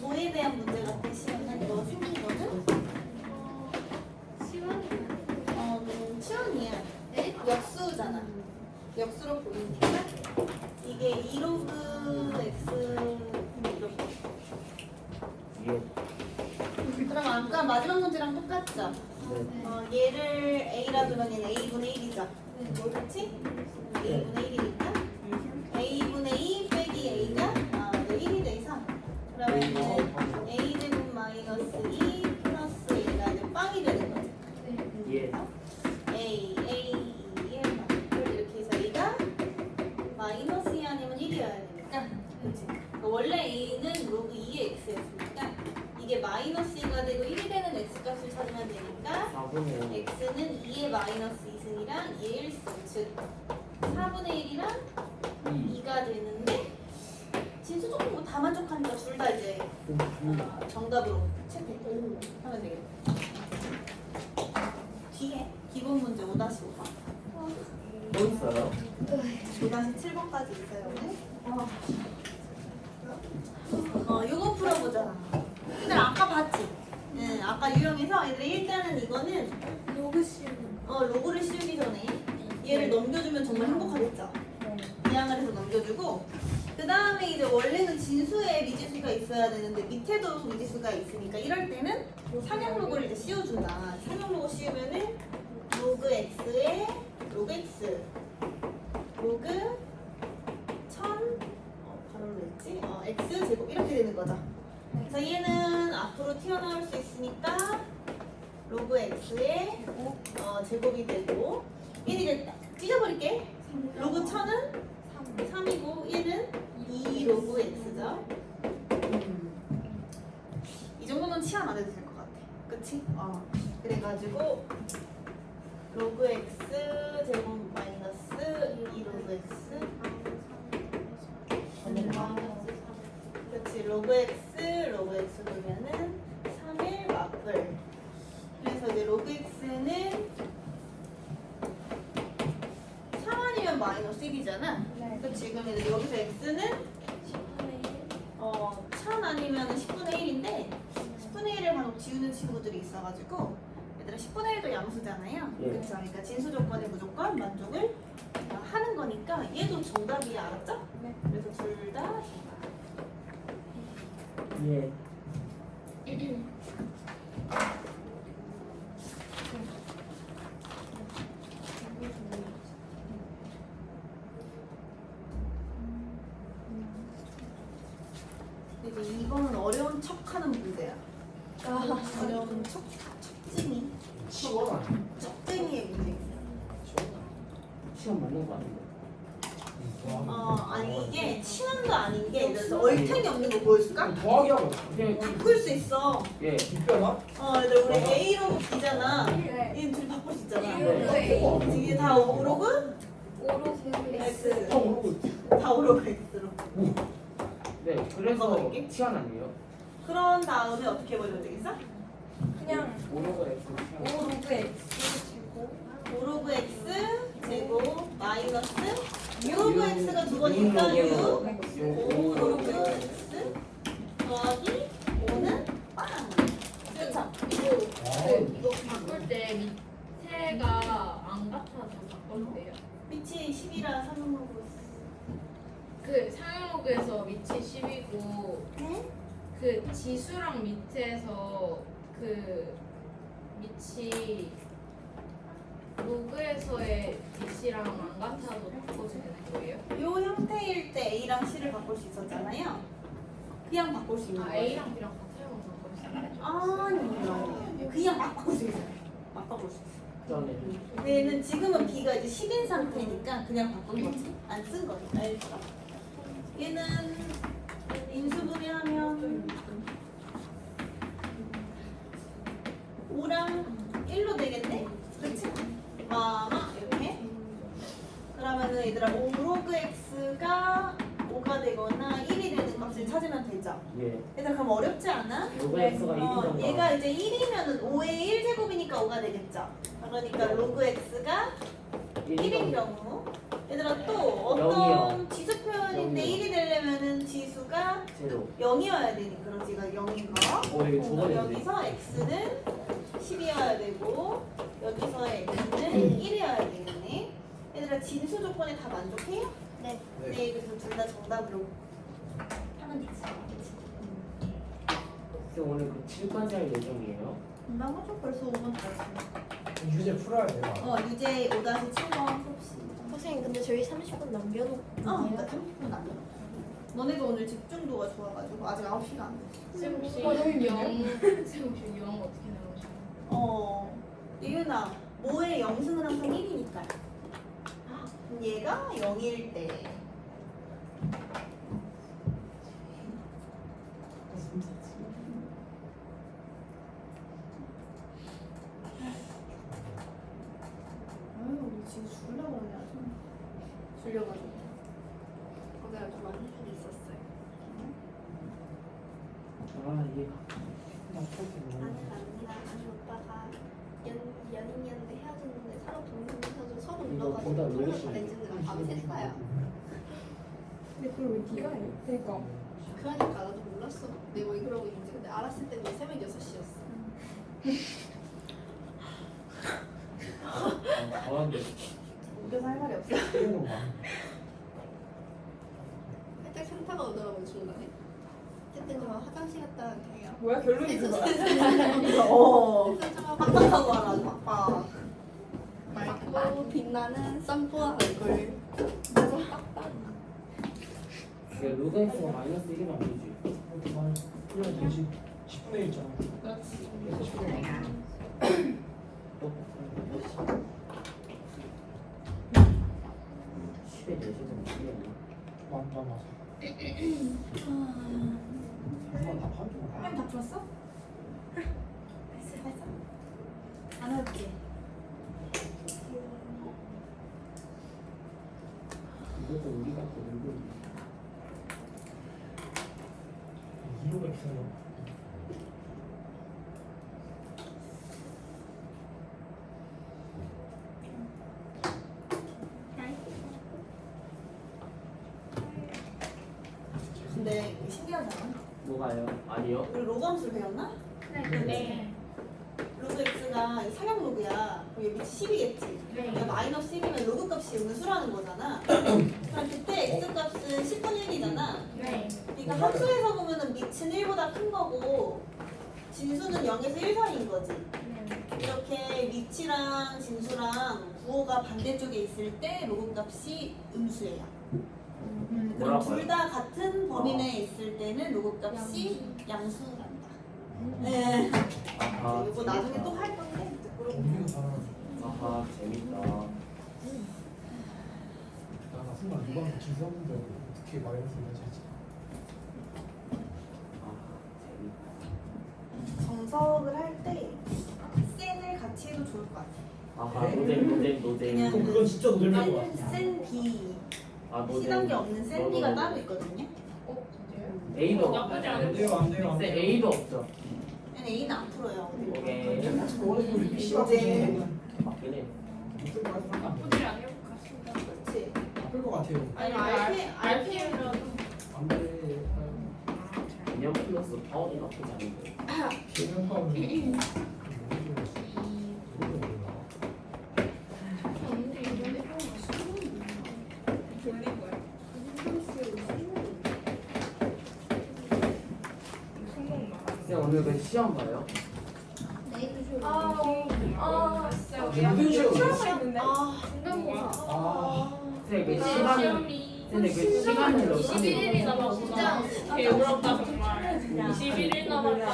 뭐에 대한 문제 같아, 시험은? 이거 생긴 거는? 치원이야. 역수잖아. 역수로 보이니까 이게 2로그 x 이렇게. 예. 그럼 아까 마지막 문제랑 똑같죠? 네. 얘를 A라 두면 얘는 A분의 1이죠? 그렇지? A분의 1이니까 A분의 2 빼기 A가 1이 돼서 그러면 A제곱 마이너스 2 플러스 A가 이제 빵이 되는 거죠. 예. A, A, 2의 마이너스 이렇게 해서 A가 마이너스 2 아니면 1이어야 되니까 그렇지? 그러니까 원래 A는 로그 2의 X였으니까 이게 마이너스 2가 되고 1이 되는 X값을 찾으면 되니까 4분의 X는 2의 마이너스 2승이랑 2의 1승 즉 4분의 1이랑 2. 2가 되는데 진수 조금 뭐 다 만족하니까 둘 다 이제 정답으로 채택하면 되겠다. 뒤에 기본 문제 5-5번 또 있어요? 5-7번까지 있어요. 요거 풀어보자. 근데 아까 봤지? 네, 아까 유형에서 얘들이 일단은 이거는 로그를 씌우기 전에 얘를 넘겨주면 정말 행복하겠죠? 이항을 해서 넘겨주고 그 다음에 이제 원래는 진수에 미지수가 있어야 되는데 밑에도 미지수가 있으니까 이럴 때는 상형 로그를 이제 씌워준다. 상형 로그 씌우면은 로그 x에 로그 x 로그 1000 바로 했지? x 제곱 이렇게 되는 거죠. 그래서 얘는 앞으로 튀어나올 수 있으니까 로그 x의 제곱이 되고 얘는 이제 찢어버릴게. 로그 1000은 3이고 얘는 2 로그 x죠. 이 정도는 치안 안 해도 될 것 같아. 그치? 그래가지고 로그 x 제곱 마이너스 2 로그 x 그렇지. 로그 x 보면은 3일 마플. 그래서 이제 로그 x는 3 아니면 마이너스 1이잖아. 그치. 그럼 이제 여기서 x는 1000 아니면 10분의 1인데 10분의 1을 간혹 지우는 친구들이 있어가지고 얘들아 10분의 1도 양수잖아요. 예. 그쵸. 그러니까 진수 조건에 무조건 만족을 하는 거니까 얘도 정답이야. 알았죠? 그래서 둘 다 정답. 예. 이제 이거는 어려운 척하는 문제야. 어려운 척쟁이. 치원 아니야? 척쟁이의 문제. 시험 맞는 거 아닌데? 아니 이게 치환도 아닌 게 그래서 얼탱이 없는 거 보여줄까? 더하기 하고 그냥 바꿀 수 있어. 예. 뒷변화? 얘들 우리 A로 B잖아. 얘는 둘이 바꿀 수 있잖아. 네. 이게 다 5로그? X. 형 모르고 있지. 다 5로그 X로. 네. 그래서 먹어볼게. 치안 아니에요? 그런 다음에 어떻게 해버리면 되겠어? 그냥 오로가 X 치안. 5로그 x 제곱 5로그 X 제곱 마이너스 6로그 X가 두 번이니까 6 5로그 X 더하기 5는 빵. 그쵸? 이거 바꿀 때 밑에가 안 같아서 바꿔도 돼요. 밑이 10이라 3로그 그 상용로그에서 밑이 10이고 네? 그 지수랑 밑에서 그 밑이 로그에서의 밑이랑 안 같아도 바꿔도 되는 거예요? 요 형태일 때 A랑 C를 바꿀 수 있었잖아요. 그냥 바꿀 수 있는 거예요. A랑 B랑 같아요? 바꿔 아니요. 그냥 막 바꿀 수 있어요. 막 바꿀 수 있어요. 전에 얘는 지금은 B가 이제 10인 상태니까 그냥 바꾼 거지. 안 쓴 거지. 알겠어. 얘는 인수분해하면 5랑 1로 되겠네? 그렇지? 마마 이렇게. 그러면은 얘들아 5 로그 x가 5가 되거나 1이 되는 값을 찾으면 되죠. 예 얘들아 그럼 어렵지 않아? 로그 x가 1이던가 얘가 이제 1이면은 5의 1제곱이니까 5가 되겠죠. 그러니까 로그 x가 1인 경우 얘들아 또 어떤 지수 표현인데 1이 되려면은 지수가 제로 0이어야 되니 그럼 지가 0인 거. 이거 두 번이네 여기서 x는 10이어야 되고 여기서의 x는 1이어야 되겠네. 얘들아 진수 조건에 다 만족해요? 네. 네, 그래서 둘 다 정답으로 하면 되지. 쌤 오늘 그 7번 할 예정이에요? 나머지 벌써 5번 다 했어. 유제 풀어야 돼요. 유제 5-7번 봅시다. 선생님 근데 저희 30분 남겨놓고 그러니까 30분 남겨. 너네가 오늘 집중도가 좋아가지고 아직 9시가 안 됐어. 쌤 혹시 너무 0? 쌤 혹시 0 어떻게 나오시나요? 예윤아, 뭐의 영승은 항상 1이니까. 얘가 0일 때. 아유, 우리 지금 죽으려고 하네 아주. 졸려가지고. 거기가 좀 많은 일이 있었어요. 아 이게 아니라 아니 오빠가 연인이었는데 헤어졌는데 서로 동생이 서로 이거 울어가지고 보다 왜 서로 이렇게 잘해주느라 밤을 샜어요. 근데 그걸 왜 네가 해? 그러니까 그러니까 나도 몰랐어. 내가 왜 그러고 있는지. 근데 알았을 때는 새벽 6시였어. 강한데 웃겨서 할 말이 없어. 살짝 현타가 오더라고요 중간에. 어쨌든 저 화장실 갔다 갈게요. 뭐야 결론이 그거야? 빡빡하고 하라, 아주 빡빡. 맑고 빛나는 썸뿌한 얼굴. 그 로그 x가 마이너스 1이면 안 되지 이렇게 말 풀면 되지. 10분의 1잖아. 그렇지 그래서 10분의 1. 또 10에 4시간 이기겠나? 맞아. 한번 다 파는 화면 다 풀었어? 했어. 안 어렵지? 이것도 우리가 또 놀고 있네 2로 x는 근데 이게 신기하잖아. 뭐가요? 아니요 우리 로그 함수 배웠나? 네. 로그 x가 상형 로그야. 그럼 여기 10이겠지. 그러니까 마이너스 10이면 로그 값이 음수라는 거잖아. 그럼 그때 x 값은 10분의 1이잖아. 네. 그러니까 함수에서 보면은 밑은 1보다 큰 거고 진수는 0에서 1 사이인 거지. 이렇게 밑이랑 진수랑 부호가 반대쪽에 있을 때 로그 값이 음수예요. 그럼 뭐라고요? 둘 다 같은 범위 내에 있을 때는 로그 값이 양수란다. 네. 아하 이거 나중에 또 할 건데. 우리가 잘하는. 아하 재밌다 나 순간 누가 기수했는데 어떻게 마이너스를 하지? 아하 재밌다 정석을 할 때 센을 같이 해도 좋을 것 같아. 아하 노잼 그냥 그건 진짜 노잼인 것 같아. 센 B. 아 C단계 없는 센 B가 따로 있거든요. 어, 진짜요? A도 나쁘지 안 않은데? 돼요, 안 돼요, 안 쌤 돼요. A도 없죠 얘는 A는 안 풀어요. 오케이 원래 PC 같은 이제 맞긴 해 나쁘지 않을 것 같습니다. 그렇지. 아플 것 같아요. 아니, RPM이라도. 안 돼. 그냥 플러스 파워는 나쁘지 않은데 개념 파워는 근데 이번에 졸린 거야. 성공 나. 쌤 오늘 그 시험 봐요? 내일 주 진짜 모든 시험. 수업가 있는데 아, 중간고사. 아, 쌤그 그 시간은 시험이 근데 그 시간을 몇 21일이 남았구나. 개부럽다 정말. 21일 남았다.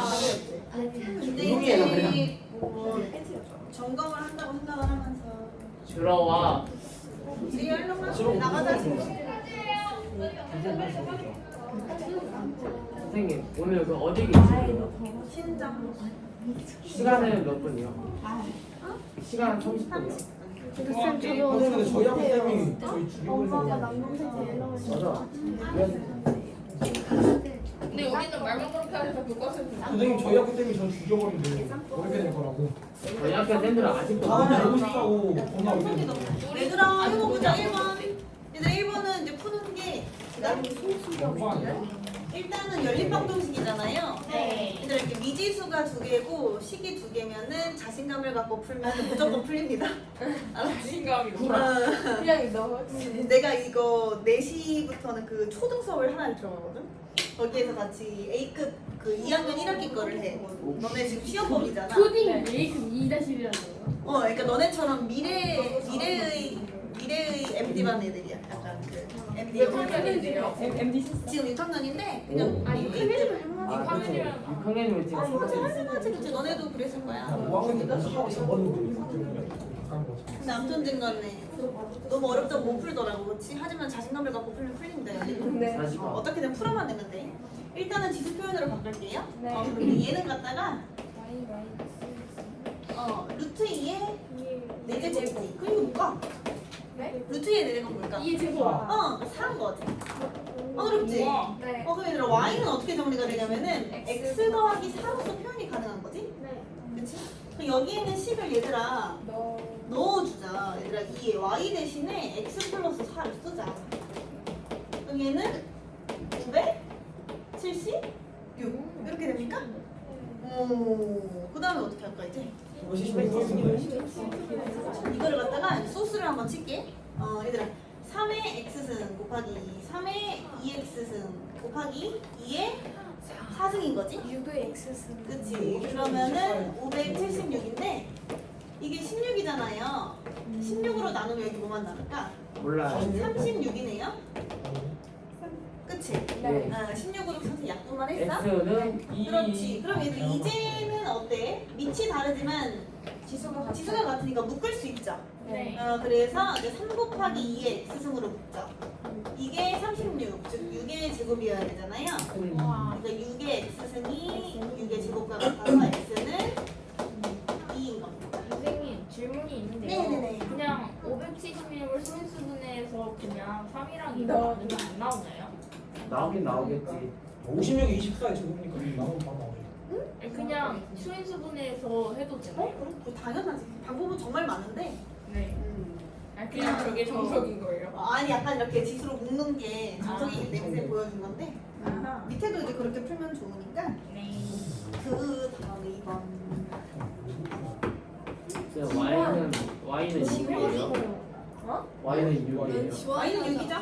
근데 조용히 해라, 이제 뭐 점검을 한다고 생각을 하면서 들어와. 우리 얼른 나가자. 선생님 오늘 그 어디 계시나요? 신장. 시간은 몇 분이요? 시간 30분이요. 근데 저희 학교 때문에 저희 죽여버리는 거 맞아. 근데 우리는 말만 그렇게 하니까 교과서에서 선생님 저희 학교 때문에 저 죽여버린대. 그렇게 될 거라고. 저희 학교 쌤들은 아직도 다음에 보고 싶다고 전화 오겠는데. 얘들아 이거 보자 1번. 얘들 1번은 이제 푸는 게 공부 아니야? 일단은 열린방정식이잖아요. 네. 얘들 이렇게 미지수가 2개고 식이 2개면은 자신감을 갖고 풀면 무조건 풀립니다. 알았지? 자신감이 그냥 너 내가 이거 4시부터는 그 초등 수업을 하나를 들어가거든? 거기에서 같이 A급 그 2학년 1학기 거를 해. 너네 지금 시험범이잖아. 초딩 A급 2-1이라는 거. 그러니까 너네처럼 미래의 MD반 애들이야. 약간 그 MD. MD 지금 6학년인데 그냥 아니 아, 그렇죠. 6학년이면 지금 맞지 그치 너네도 그랬을 거야. 5학년 때 벌써 하고 접었는데. 근데 아무튼 간에 너무 어렵다고 못 풀더라고. 그렇지? 하지만 자신감을 갖고 풀면 풀린다. 네. 다시 봐. 어떻게든 풀어만 내면 돼. 일단은 지수 표현으로 바꿀게요. 네. 그리고 얘는 갖다가 루트 2에 4제 제곱이. 그리고 뭐가? 네? 루트 2에 4제곱 뭘까? 2 제곱. 3 거지. 어렵지? 우와. 네. 그럼 얘들아 y는 어떻게 정리가 되냐면은 x 더하기 4로서 표현이 가능한 거지? 네. 그치? 그럼 여기에는 10을 얘들아 넣어주자. 얘들아 2에 y 대신에 x 플러스 4를 쓰자. 그럼 얘는 576 이렇게 됩니까? 그 다음에 어떻게 할까 이제? 이거를 갖다가 소스를 한번 칠게. 얘들아 3의 x승 곱하기 3의 2x승 곱하기 2의 4승인 거지? 6의 X승. 그치? 그러면은 576인데 이게 16이잖아요. 16으로 나누면 여기 뭐만 남을까? 몰라요. 36이네요. 그치? 네. 16으로 선생 약분만 했어? X는 그렇지. 그럼 얘들 이제는 어때? 밑이 다르지만 지수가 같으니까 묶을 수 있죠. 네. 그래서 이제 3 곱하기 2의 x승으로 묶죠. 이게 36, 즉 6의 제곱이어야 되잖아요. 그러니까 6의 x승이 6의 제곱과 같아서 x는 2인 겁니다. 선생님 질문이 있는데요. 네네네. 그냥 576을 소인수분해해서 그냥 3이랑 2가 나누면 안 나오나요? 나오긴 나오겠지. 56에 24에 제곱이니까 나오면 바로 나오죠. 그냥 수인수분해해서 해도 되나요? 그럼 당연하지. 방법은 정말 많은데 네. 그냥 그게 정석인 거예요. 아니 약간 이렇게 지수로 묶는 게 정석이기 때문에 보여준 건데 밑에도 이제 그렇게 풀면 좋으니까 네. 그 다음에 2번 Y는 6이에요. Y는 6이에요. y는 6이죠?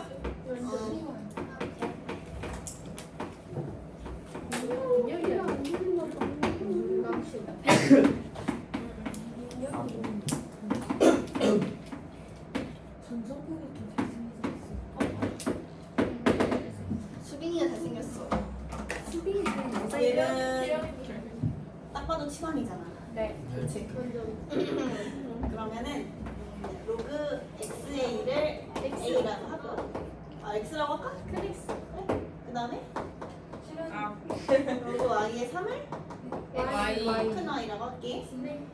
수빈이가 잘생겼어. 얘는 딱 봐도 치환이잖아. 네. 그렇지. 그러면은 로그 xa를 a라고 하고 x라고 할까? 그래. 그 다음에 로그 y의 3을 Y. 큰 y라고 할게.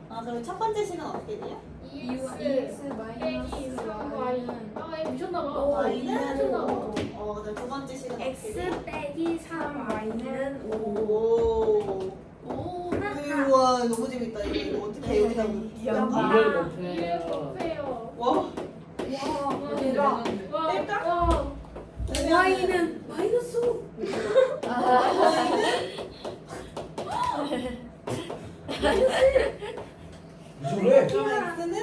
그럼 첫 번째 식은 어떻게 돼요? EX 빼기 3y. 미쳤나봐. y는 그다음 두 번째 식은 어떻게 돼요? X 빼기 3 Y는 5. 오. 우와 너무 재밌다. 이거 어떻게 여기다 이걸 곱해요. 빼요. 와. 대박. 뺄까? Y는 마이너스 5. 이거래? 그럼 x는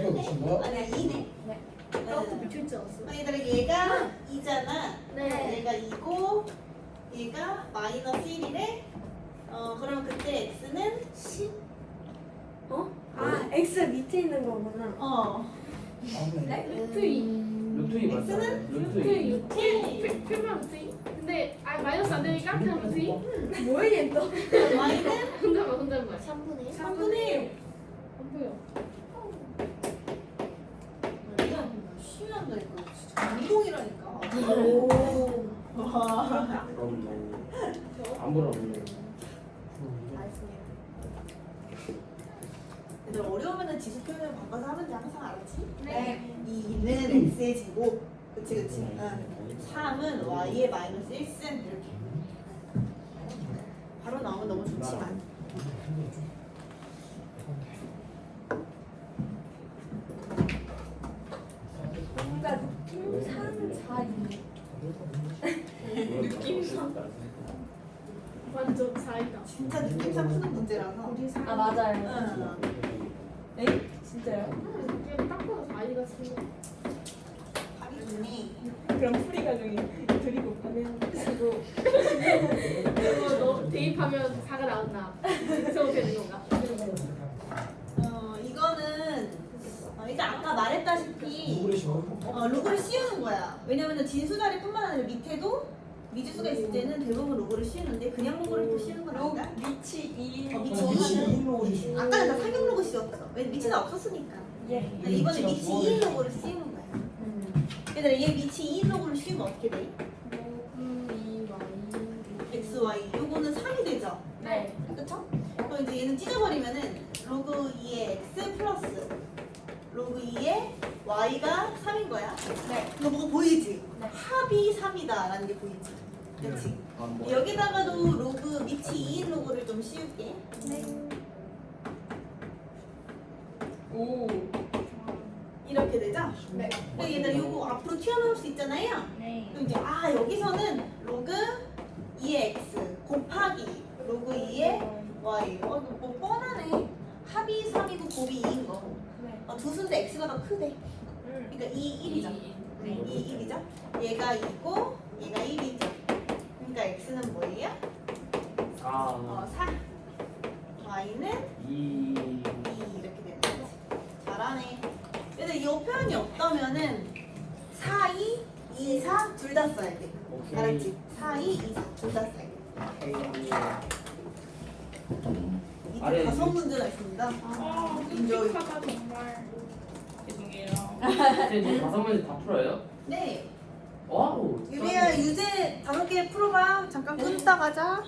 이거 미친 거야? 아니야 2네. 미칠 줄 알았어. 얘들아 얘가 2잖아. 네. 얘가 2고 얘가 마이너스 1이래. 그럼 그때 x는 10. 아, X 밑에 있는 거구나. 어. 루트 2. 루트 2 맞잖아. 루트 2. 풀만 루트 2? 근데 마이너스 안 되니까 그냥 루트 2? 뭐야 얘 또? y는 혼잣말 3분의 1. 3분의 1. 안 보여. 쉬운한다 이거 진짜 운동이라니까. 안 부럽네. 알겠습니다. 얘들 어려우면은 지수 표현을 바꿔서 하는지 항상 알았지? 네. 2는 x의 제곱. 그치 그치. 응. 3은 y의 마이너스 1승 이렇게. 바로 나오면 너무 좋지만. 뭔가 느낌 상 4. 완전 사이다. 진짜 느낌상 푸는 문제라서. 아 맞아요. 응. 에? 진짜요? 그냥 딱 봐도 4이가 쓰는 하기 전에 그럼 풀이 과정이 드리고 가면하고 그리고 너 대입하면 4가 나온다. 그래서 되는 건가? 이거는 일단 아까 말했다시피 로그를 씌우는 거야. 왜냐면은 진수 자리뿐만 아니라 밑에도 미지수가 있을 때는 대부분 로그를 씌우는데 그냥 로그를 또 씌우는 건 아니다. 위치 2. 미치 미치 2는 2인 로고지 수. 아까는 다 상용 로그 씌웠어. 왜 미치가 없었으니까. 예. 이번에 미치 2인 로그를 씌우는 거야. 얘들아 얘 미치 2인 로그를 씌우면 어떻게 돼? x, y 요거는 3이 되죠? 네. 그쵸? 그럼 이제 얘는 찢어버리면은 로그 2의 x 플러스 로그 2의 y가 3인 거야. 네. 이거 뭐가 보이지? 네. 합이 3이다라는 게 보이지? 그치? 여기다가도 로그 미치 2인 로그를 좀 씌울게. 오. 이렇게 되죠? 네. 근데 얘들 요거 앞으로 튀어나올 수 있잖아요. 네. 그럼 이제 여기서는 로그 2의 x 곱하기 로그 2의 y. 이거 뭐 뻔하네. 합이 3이고 곱이 2인 거. 네. 두 수인데 x가 더 크대. 그러니까 2, 1이죠. 2, 1이죠. 얘가 2고 얘가 1이죠. 그러니까 x는 뭐예요? 4. 4. y는 2. 2 이렇게 되는 거지. 잘하네. 근데 이 표현이 없다면은 4, 2, 2, 4 둘 다 써야 돼. 오케이. 알았지? 4, 2, 2, 4 둘 다 써야 돼. 이게 아래 5문제가 있습니다. 인조이. 끔찍하다 정말. 죄송해요. 선생님 5문제 다 풀어요? 네. 와우. 유리야 유제 5개 풀어봐. 잠깐 끊다 가자.